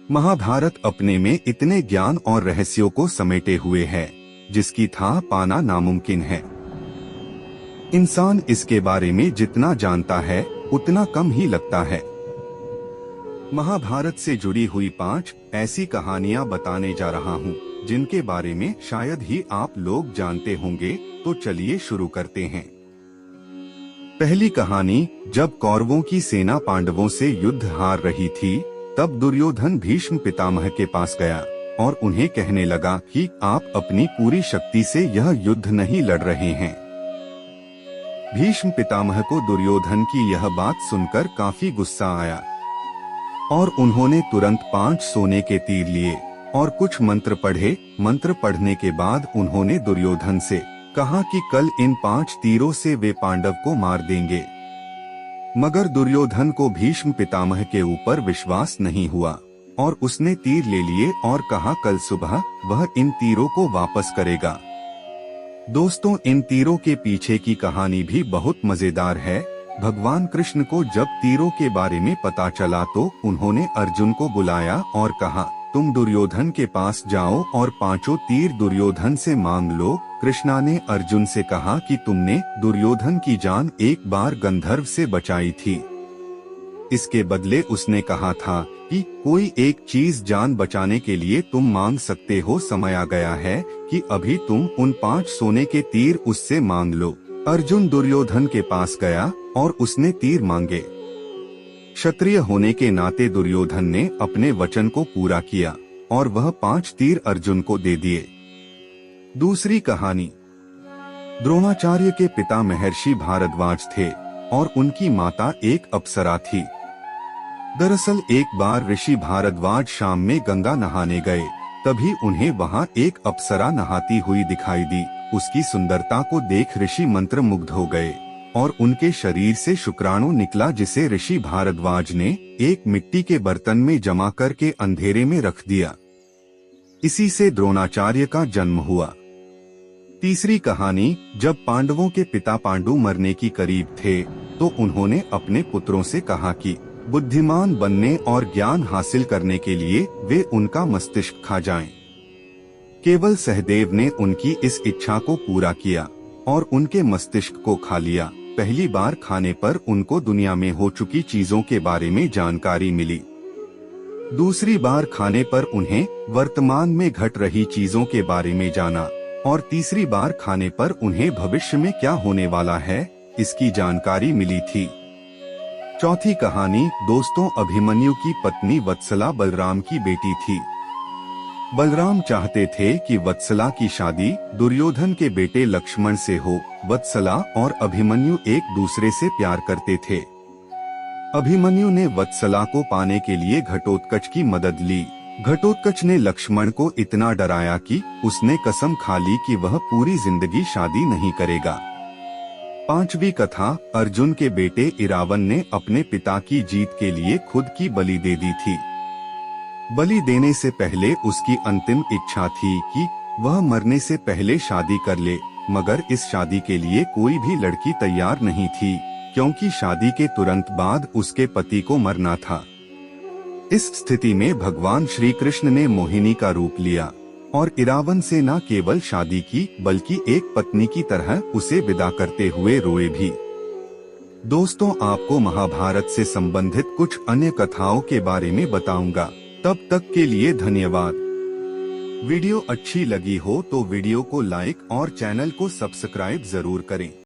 महाभारत अपने में इतने ज्ञान और रहस्यों को समेटे हुए है जिसकी था पाना नामुमकिन है। इंसान इसके बारे में जितना जानता है उतना कम ही लगता है। महाभारत से जुड़ी हुई 5 ऐसी कहानियां बताने जा रहा हूं जिनके बारे में शायद ही आप लोग जानते होंगे। तो चलिए शुरू करते हैं। पहली कहानी, जब कौरवों की सेना पांडवों से युद्ध हार रही थी तब दुर्योधन भीष्म पितामह के पास गया और उन्हें कहने लगा कि आप अपनी पूरी शक्ति से यह युद्ध नहीं लड़ रहे हैं। भीष्म पितामह को दुर्योधन की यह बात सुनकर काफी गुस्सा आया और उन्होंने तुरंत 5 सोने के तीर लिए और कुछ मंत्र पढ़े। मंत्र पढ़ने के बाद उन्होंने दुर्योधन से कहा कि कल इन 5 तीरों से वे पांडव को मार देंगे। मगर दुर्योधन को भीष्म पितामह के ऊपर विश्वास नहीं हुआ और उसने तीर ले लिए और कहा कल सुबह वह इन तीरों को वापस करेगा। दोस्तों, इन तीरों के पीछे की कहानी भी बहुत मजेदार है। भगवान कृष्ण को जब तीरों के बारे में पता चला तो उन्होंने अर्जुन को बुलाया और कहा, तुम दुर्योधन के पास जाओ और 5 तीर दुर्योधन से मांग लो। कृष्णा ने अर्जुन से कहा कि तुमने दुर्योधन की जान एक बार गंधर्व से बचाई थी, इसके बदले उसने कहा था कि कोई एक चीज जान बचाने के लिए तुम मांग सकते हो। समय आ गया है कि अभी तुम उन 5 सोने के तीर उससे मांग लो। अर्जुन दुर्योधन के पास गया और उसने तीर मांगे। क्षत्रिय होने के नाते दुर्योधन ने अपने वचन को पूरा किया और वह 5 तीर अर्जुन को दे दिए। दूसरी कहानी, द्रोणाचार्य के पिता महर्षि भारद्वाज थे और उनकी माता एक अप्सरा थी। दरअसल एक बार ऋषि भारद्वाज शाम में गंगा नहाने गए, तभी उन्हें वहां एक अप्सरा नहाती हुई दिखाई दी। उसकी सुंदरता को देख ऋषि मंत्रमुग्ध हो गए और उनके शरीर से शुक्राणु निकला जिसे ऋषि भारद्वाज ने एक मिट्टी के बर्तन में जमा करके अंधेरे में रख दिया। इसी से द्रोणाचार्य का जन्म हुआ। तीसरी कहानी, जब पांडवों के पिता पांडु मरने की करीब थे तो उन्होंने अपने पुत्रों से कहा कि बुद्धिमान बनने और ज्ञान हासिल करने के लिए वे उनका मस्तिष्क खा जाएं। केवल सहदेव ने उनकी इस इच्छा को पूरा किया और उनके मस्तिष्क को खा लिया। पहली बार खाने पर उनको दुनिया में हो चुकी चीजों के बारे में जानकारी मिली। दूसरी बार खाने पर उन्हें वर्तमान में घट रही चीजों के बारे में जाना और तीसरी बार खाने पर उन्हें भविष्य में क्या होने वाला है इसकी जानकारी मिली थी। चौथी कहानी, दोस्तों, अभिमन्यु की पत्नी वत्सला बलराम की बेटी थी। बलराम चाहते थे कि वत्सला की शादी दुर्योधन के बेटे लक्ष्मण से हो। वत्सला और अभिमन्यु एक दूसरे से प्यार करते थे। अभिमन्यु ने वत्सला को पाने के लिए घटोत्कच की मदद ली। घटोत्कच ने लक्ष्मण को इतना डराया कि उसने कसम खा ली कि वह पूरी जिंदगी शादी नहीं करेगा। पांचवी कथा, अर्जुन के बेटे इरावन ने अपने पिता की जीत के लिए खुद की बलि दे दी थी। बलि देने से पहले उसकी अंतिम इच्छा थी कि वह मरने से पहले शादी कर ले, मगर इस शादी के लिए कोई भी लड़की तैयार नहीं थी क्योंकि शादी के तुरंत बाद उसके पति को मरना था। इस स्थिति में भगवान श्री कृष्ण ने मोहिनी का रूप लिया और इरावन से न केवल शादी की बल्कि एक पत्नी की तरह उसे विदा करते हुए रोए भी। दोस्तों, आपको महाभारत से संबंधित कुछ अन्य कथाओं के बारे में बताऊंगा। तब तक के लिए धन्यवाद। वीडियो अच्छी लगी हो तो वीडियो को लाइक और चैनल को सब्सक्राइब जरूर करें।